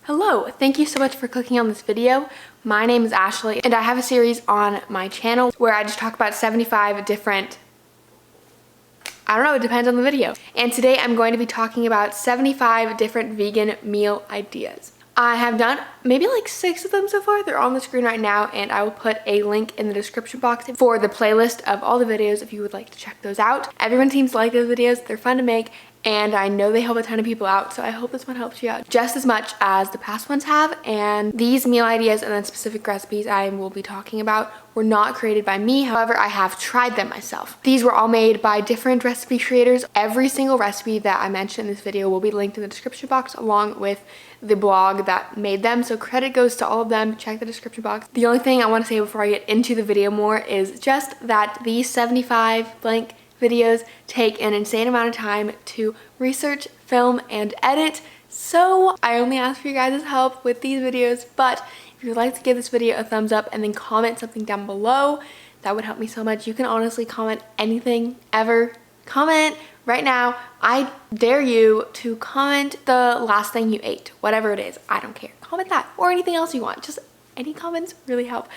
Hello, thank you so much for clicking on this video. My name is Ashley and I have a series on my channel where I just talk about 75 different, I don't know, it depends on the video. And today I'm going to be talking about 75 different vegan meal ideas. I have done maybe like 6 of them so far. They're on the screen right now and I will put a link in the description box for the playlist of all the videos if you would like to check those out. Everyone seems to like those videos. They're fun to make and I know they help a ton of people out, so I hope this one helps you out just as much as the past ones have. And these meal ideas and then specific recipes I will be talking about were not created by me. However, I have tried them myself. These were all made by different recipe creators. Every single recipe that I mentioned in this video will be linked in the description box along with the blog that made them, so credit goes to all of them. Check the description box. The only thing I want to say before I get into the video more is just that these 75 blank videos take an insane amount of time to research, film, and edit, so I only ask for you guys' help with these videos. But if you'd like to give this video a thumbs up and then comment something down below, that would help me so much. You can honestly comment anything ever. Comment right now. I dare you to comment the last thing you ate, whatever it is. I don't care. Comment that or anything else you want. Just any comments really help,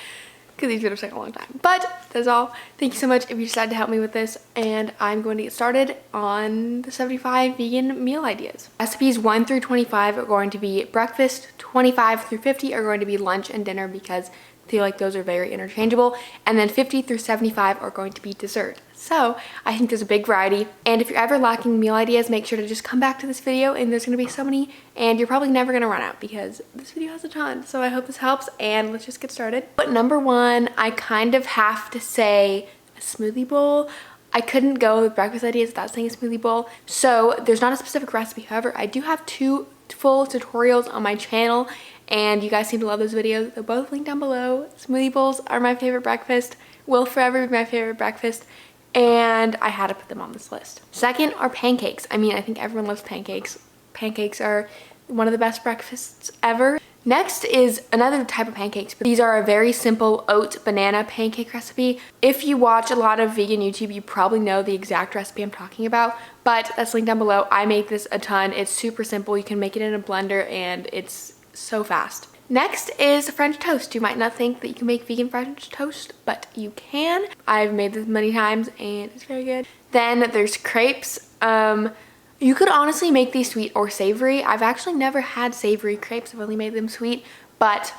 because these videos take a long time. But that's all. Thank you so much if you decided to help me with this, and I'm going to get started on the 75 vegan meal ideas. Recipes 1 through 25 are going to be breakfast, 25 through 50 are going to be lunch and dinner because I feel like those are very interchangeable, and then 50 through 75 are going to be dessert. So I think there's a big variety, and if you're ever lacking meal ideas, make sure to just come back to this video, and there's going to be so many and you're probably never going to run out because this video has a ton. So I hope this helps, and let's just get started. But number 1, I kind of have to say a smoothie bowl. I couldn't go with breakfast ideas without saying a smoothie bowl, so there's not a specific recipe. However, I do have 2 full tutorials on my channel and you guys seem to love those videos. They're both linked down below. Smoothie bowls are my favorite breakfast, will forever be my favorite breakfast, and I had to put them on this list. Second are pancakes. I mean, I think everyone loves pancakes. Pancakes are one of the best breakfasts ever. Next is another type of pancakes, but these are a very simple oat banana pancake recipe. If you watch a lot of vegan YouTube, you probably know the exact recipe I'm talking about, but that's linked down below. I make this a ton. It's super simple. You can make it in a blender and it's so fast. Next is French toast. You might not think that you can make vegan French toast, but you can. I've made this many times and it's very good. Then there's crepes. You could honestly make these sweet or savory. I've actually never had savory crepes. I've only made them sweet, but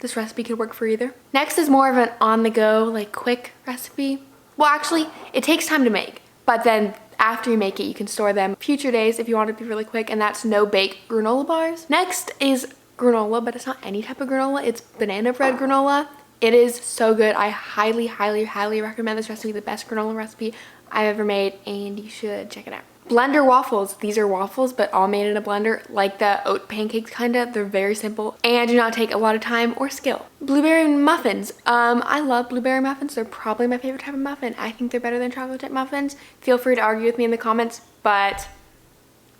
this recipe could work for either. Next is more of an on-the-go, like quick recipe. Well, actually, it takes time to make, but then after you make it, you can store them future days if you want it to be really quick, and that's no-bake granola bars. Next is granola, but it's not any type of granola. It's banana bread granola. It is so good. I highly, highly, highly recommend this recipe. The best granola recipe I've ever made, and you should check it out. Blender waffles. These are waffles, but all made in a blender, like the oat pancakes kinda. They're very simple and do not take a lot of time or skill. Blueberry muffins. I love blueberry muffins. They're probably my favorite type of muffin. I think they're better than chocolate chip muffins. Feel free to argue with me in the comments, but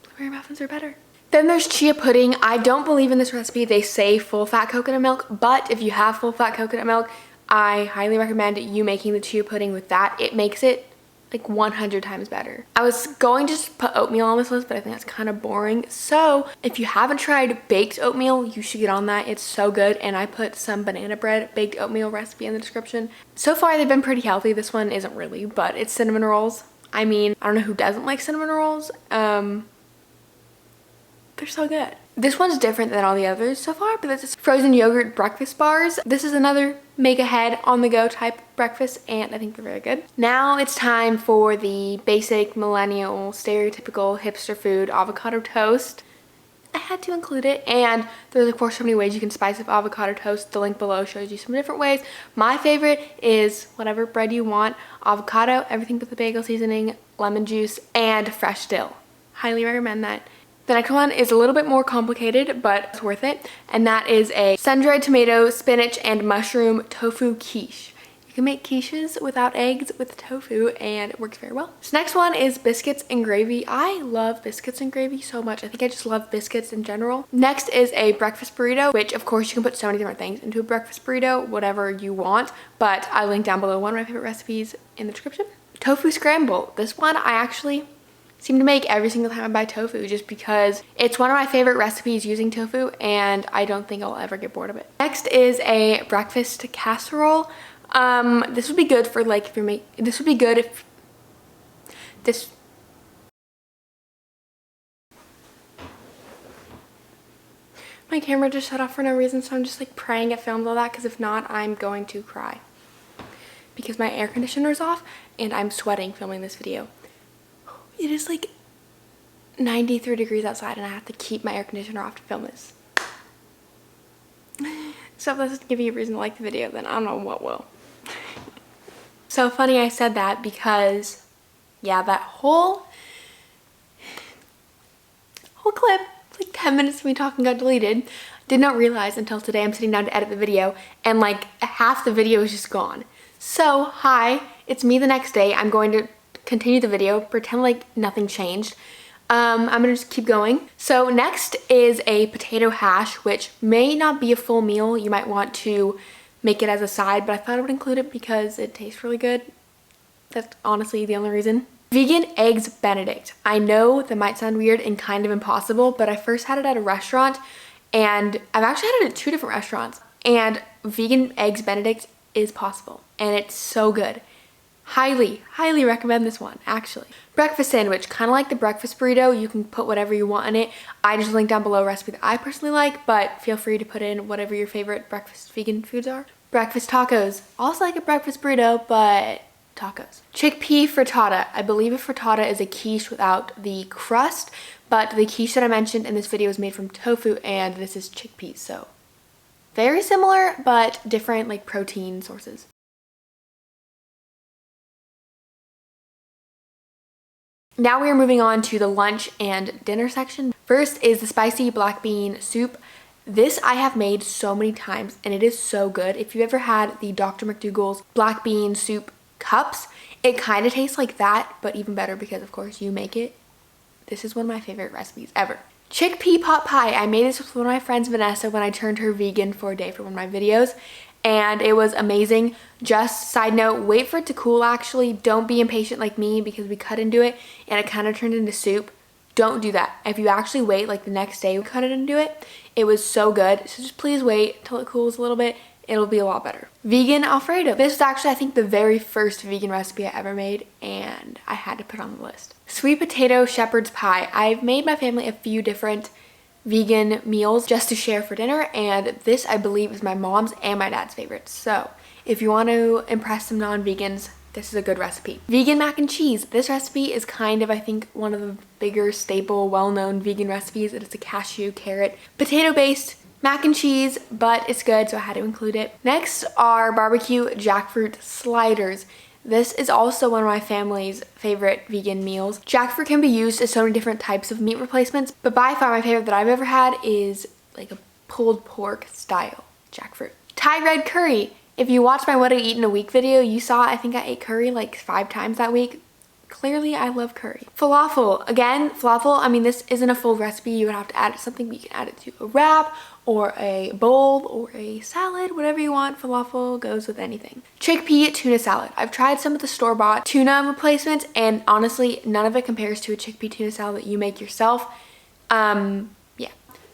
blueberry muffins are better. Then there's chia pudding. I don't believe in this recipe. They say full fat coconut milk, but if you have full fat coconut milk, I highly recommend you making the chia pudding with that. It makes it like 100 times better. I was going to just put oatmeal on this list, but I think that's kind of boring. So if you haven't tried baked oatmeal, you should get on that. It's so good. And I put some banana bread baked oatmeal recipe in the description. So far they've been pretty healthy. This one isn't really, but it's cinnamon rolls. I mean, I don't know who doesn't like cinnamon rolls. They're so good. This one's different than all the others so far, but this is frozen yogurt breakfast bars. This is another make ahead on the go type breakfast, and I think they're very good. Now it's time for the basic millennial stereotypical hipster food, avocado toast. I had to include it, and there's of course so many ways you can spice up avocado toast. The link below shows you some different ways. My favorite is whatever bread you want, avocado, everything but the bagel seasoning, lemon juice, and fresh dill. Highly recommend that. The next one is a little bit more complicated, but it's worth it, and that is a sun-dried tomato, spinach, and mushroom tofu quiche. You can make quiches without eggs with tofu, and it works very well. This next one is biscuits and gravy. I love biscuits and gravy so much. I think I just love biscuits in general. Next is a breakfast burrito, which of course you can put so many different things into a breakfast burrito, whatever you want, but I linked down below one of my favorite recipes in the description. Tofu scramble. This one I actually seem to make every single time I buy tofu, just because it's one of my favorite recipes using tofu and I don't think I'll ever get bored of it. Next is a breakfast casserole. This would be good for like if you're this would be good if this. My camera just shut off for no reason, so I'm just like praying it filmed all that, because if not, I'm going to cry. Because my air conditioner is off and I'm sweating filming this video. It is like 93 degrees outside and I have to keep my air conditioner off to film this. So if that doesn't give you a reason to like the video, then I don't know what will. So funny I said that because, yeah, that whole clip, like 10 minutes of me talking got deleted. Did not realize until today I'm sitting down to edit the video and like half the video is just gone. So hi, it's me the next day. I'm going to continue the video, pretend like nothing changed. I'm gonna just keep going. So next is a potato hash, which may not be a full meal. You might want to make it as a side, but I thought I would include it because it tastes really good. That's honestly the only reason. Vegan eggs Benedict. I know that might sound weird and kind of impossible, but I first had it at a restaurant and I've actually had it at 2 different restaurants, and vegan eggs Benedict is possible and it's so good. Highly recommend this one, actually. Breakfast sandwich, kind of like the breakfast burrito. You can put whatever you want in it. I just linked down below a recipe that I personally like, but feel free to put in whatever your favorite breakfast vegan foods are. Breakfast tacos, also like a breakfast burrito, but tacos. Chickpea frittata. I believe a frittata is a quiche without the crust, but the quiche that I mentioned in this video is made from tofu and this is chickpeas, so very similar but different like protein sources. Now we are moving on to the lunch and dinner section. First is the spicy black bean soup. This I have made so many times and it is so good. If you ever had the Dr. McDougall's black bean soup cups, it kind of tastes like that, but even better because of course you make it. This is one of my favorite recipes ever. Chickpea pot pie. I made this with one of my friends, Vanessa, when I turned her vegan for a day for one of my videos, and it was amazing. Just side note, wait for it to cool actually. Don't be impatient like me because we cut into it and it kind of turned into soup. Don't do that. If you actually wait like the next day we cut it into it, it was so good. So just please wait till it cools a little bit. It'll be a lot better. Vegan Alfredo. This was actually I think the very first vegan recipe I ever made and I had to put it on the list. Sweet potato shepherd's pie. I've made my family a few different vegan meals just to share for dinner, and this I believe is my mom's and my dad's favorite. So if you want to impress some non-vegans, this is a good recipe. Vegan mac and cheese. This recipe is kind of I think one of the bigger staple well-known vegan recipes. It is a cashew, carrot, potato based mac and cheese, but it's good so I had to include it. Next are barbecue jackfruit sliders. This is also one of my family's favorite vegan meals. Jackfruit can be used as so many different types of meat replacements, but by far my favorite that I've ever had is like a pulled pork style jackfruit. Thai red curry. If you watched my What I Eat in a Week video, you saw I think I ate curry like 5 times that week. Clearly I love curry. Falafel. Again, falafel, I mean this isn't a full recipe. You would have to add it to something, but you can add it to a wrap or a bowl or a salad, whatever you want. Falafel goes with anything. Chickpea tuna salad. I've tried some of the store-bought tuna replacements and honestly none of it compares to a chickpea tuna salad that you make yourself. Yeah.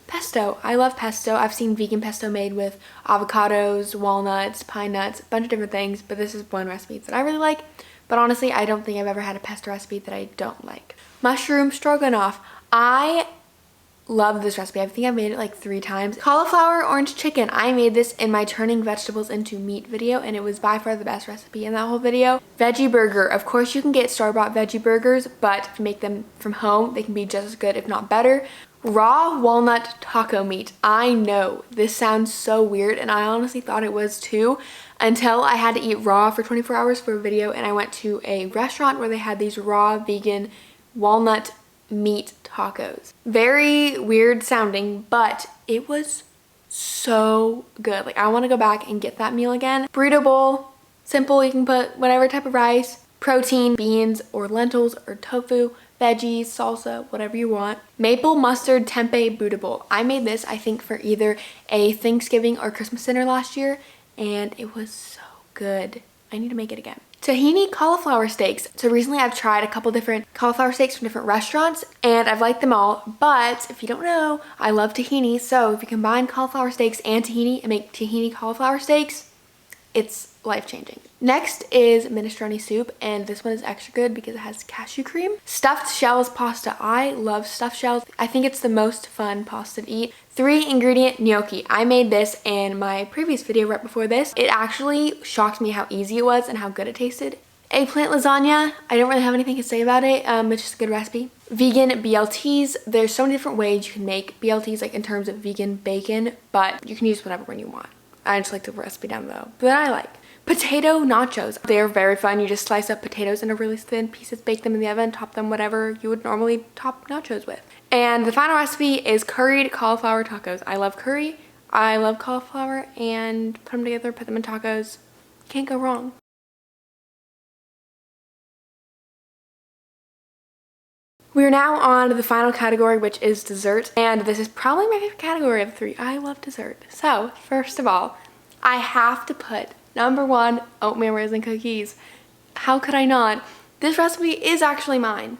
Pesto. I love pesto. I've seen vegan pesto made with avocados, walnuts, pine nuts, a bunch of different things, but this is one recipe that I really like. But honestly, I don't think I've ever had a pesto recipe that I don't like. Mushroom stroganoff. I love this recipe. I think I've made it like 3 times. Cauliflower orange chicken. I made this in my turning vegetables into meat video and it was by far the best recipe in that whole video. Veggie burger. Of course you can get store-bought veggie burgers, but if you make them from home, they can be just as good if not better. Raw walnut taco meat. I know this sounds so weird and I honestly thought it was too until I had to eat raw for 24 hours for a video and I went to a restaurant where they had these raw vegan walnut meat tacos. Very weird sounding, but it was so good. Like I want to go back and get that meal again. Burrito bowl. Simple. You can put whatever type of rice, protein, beans or lentils or tofu, veggies, salsa, whatever you want. Maple mustard tempeh Buddha bowl. I made this I think for either a Thanksgiving or Christmas dinner last year and it was so good. I need to make it again. Tahini cauliflower steaks. So recently I've tried a couple different cauliflower steaks from different restaurants and I've liked them all, but if you don't know, I love tahini. So if you combine cauliflower steaks and tahini and make tahini cauliflower steaks, it's life-changing. Next is minestrone soup, and this one is extra good because it has cashew cream. Stuffed shells pasta. I love stuffed shells. I think it's the most fun pasta to eat. 3-ingredient gnocchi. I made this in my previous video right before this. It actually shocked me how easy it was and how good it tasted. Eggplant lasagna. I don't really have anything to say about it. It's just a good recipe. Vegan BLTs. There's so many different ways you can make BLTs, like in terms of vegan bacon, but you can use whatever one you want. I just like the recipe down below, but I like. Potato nachos. They're very fun. You just slice up potatoes into really thin pieces, bake them in the oven, top them whatever you would normally top nachos with. And the final recipe is curried cauliflower tacos. I love curry, I love cauliflower, and put them together, put them in tacos. Can't go wrong. We are now on to the final category, which is dessert, and this is probably my favorite category of the 3. I love dessert. So first of all, I have to put number 1, oatmeal raisin cookies. How could I not? This recipe is actually mine.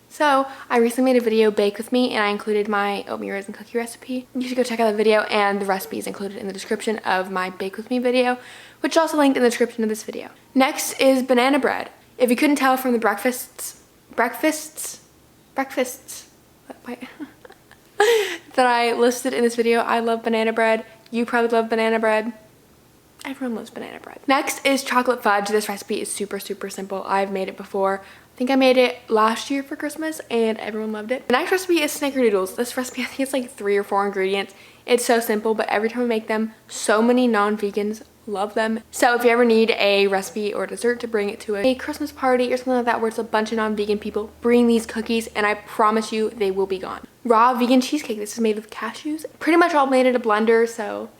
So I recently made a video, Bake With Me, and I included my oatmeal raisin cookie recipe. You should go check out the video, and the recipe is included in the description of my Bake With Me video, which is also linked in the description of this video. Next is banana bread. If you couldn't tell from the breakfasts that I listed in this video, I love banana bread. You probably love banana bread. Everyone loves banana bread. Next is chocolate fudge. This recipe is super simple. I've made it before. I think I made it last year for Christmas and everyone loved it. The next recipe is snickerdoodles. This recipe, I think it's like 3 or 4 ingredients. It's so simple, but every time we make them, so many non-vegans love them. So if you ever need a recipe or dessert to bring it to a Christmas party or something like that where it's a bunch of non-vegan people, bring these cookies and I promise you they will be gone. Raw vegan cheesecake. This is made with cashews. Pretty much all made in a blender, so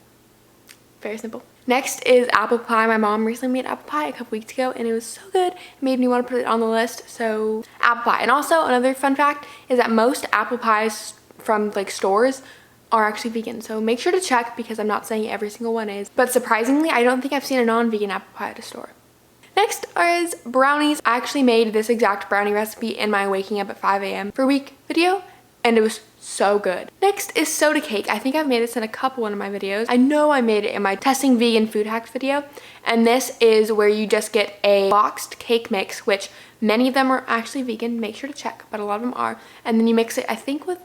very simple. Next is apple pie. My mom recently made apple pie a couple weeks ago and it was so good. It made me want to put it on the list. So apple pie. And also another fun fact is that most apple pies from like stores are actually vegan. So make sure to check because I'm not saying every single one is. But surprisingly, I don't think I've seen a non-vegan apple pie at a store. Next is brownies. I actually made this exact brownie recipe in my waking up at 5 a.m. for a week video and it was so good. Next is soda cake. I think I've made this in a couple of my videos. I know I made it in my testing vegan food hacks video, and this is where you just get a boxed cake mix, which many of them are actually vegan. Make sure to check, but a lot of them are. And then you mix it, I think, with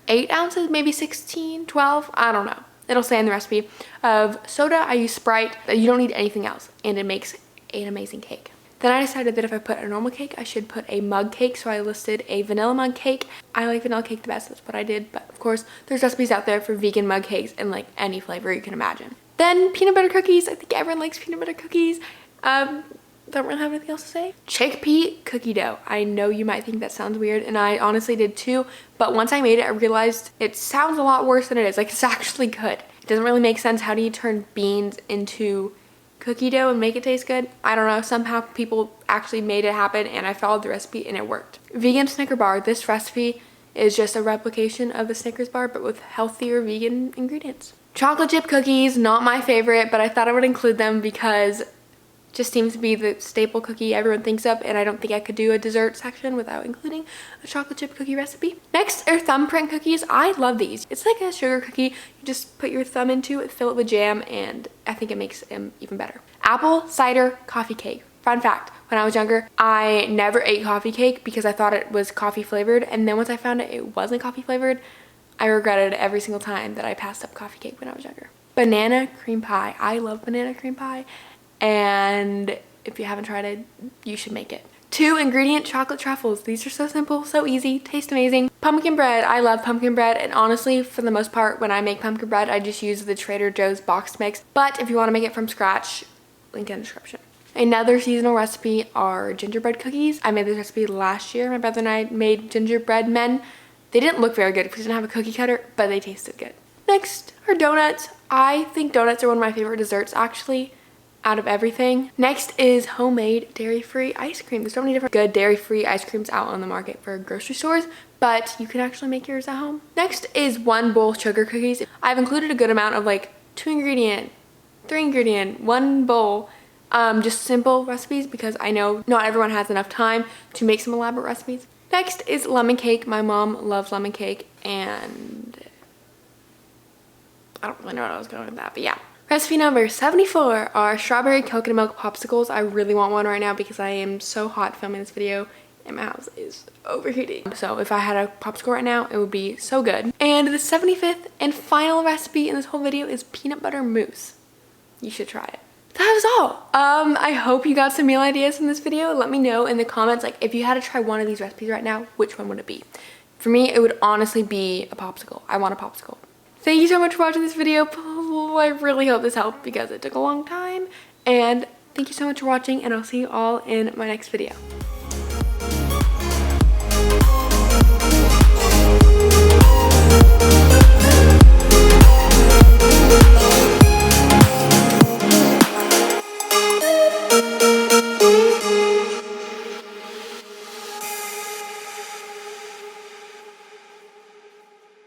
8 ounces, maybe 16, 12, I don't know. It'll say in the recipe of soda. I use Sprite. You don't need anything else, and it makes an amazing cake. Then I decided that if I put a normal cake, I should put a mug cake, so I listed a vanilla mug cake. I like vanilla cake the best, that's what I did, but of course, there's recipes out there for vegan mug cakes in like any flavor you can imagine. Then peanut butter cookies. I think everyone likes peanut butter cookies. Don't really have anything else to say. Chickpea cookie dough. I know you might think that sounds weird, and I honestly did too, but once I made it, I realized it sounds a lot worse than it is. Like, it's actually good. It doesn't really make sense. How do you turn beans into cookie dough and make it taste good? I don't know. Somehow people actually made it happen and I followed the recipe and it worked. Vegan Snicker bar. This recipe is just a replication of a Snickers bar but with healthier vegan ingredients. Chocolate chip cookies, not my favorite, but I thought I would include them because it just seems to be the staple cookie everyone thinks of, and I don't think I could do a dessert section without including a chocolate chip cookie recipe. Next are thumbprint cookies. I love these. It's like a sugar cookie. You just put your thumb into it, fill it with jam, and I think it makes them even better. Apple cider coffee cake. Fun fact, when I was younger, I never ate coffee cake because I thought it was coffee flavored, and then once I found out it wasn't coffee flavored, I regretted every single time that I passed up coffee cake when I was younger. Banana cream pie. I love banana cream pie, and if you haven't tried it, you should make it. 2-ingredient chocolate truffles. These are so simple, so easy, taste amazing. Pumpkin bread. I love pumpkin bread, and honestly, for the most part, when I make pumpkin bread, I just use the Trader Joe's boxed mix. But if you want to make it from scratch, link in the description. Another seasonal recipe are gingerbread cookies. I made this recipe last year. My brother and I made gingerbread men. They didn't look very good because we didn't have a cookie cutter, but they tasted good. Next are donuts. I think donuts are one of my favorite desserts, actually, out of everything. Next is homemade dairy-free ice cream. There's so many different good dairy-free ice creams out on the market for grocery stores, but you can actually make yours at home. Next is 1 bowl sugar cookies. I've included a good amount of like 2-ingredient, 3-ingredient, 1 bowl just simple recipes because I know not everyone has enough time to make some elaborate recipes. Next is lemon cake. My mom loves lemon cake, and I don't really know what I was going with that, but yeah. Recipe number 74 are strawberry coconut milk popsicles. I really want one right now because I am so hot filming this video and my house is overheating. So if I had a popsicle right now, it would be so good. And the 75th and final recipe in this whole video is peanut butter mousse. You should try it. That was all. I hope you got some meal ideas from this video. Let me know in the comments, like, if you had to try one of these recipes right now, which one would it be? For me, it would honestly be a popsicle. I want a popsicle. Thank you so much for watching this video. I really hope this helped because it took a long time. And thank you so much for watching, and I'll see you all in my next video.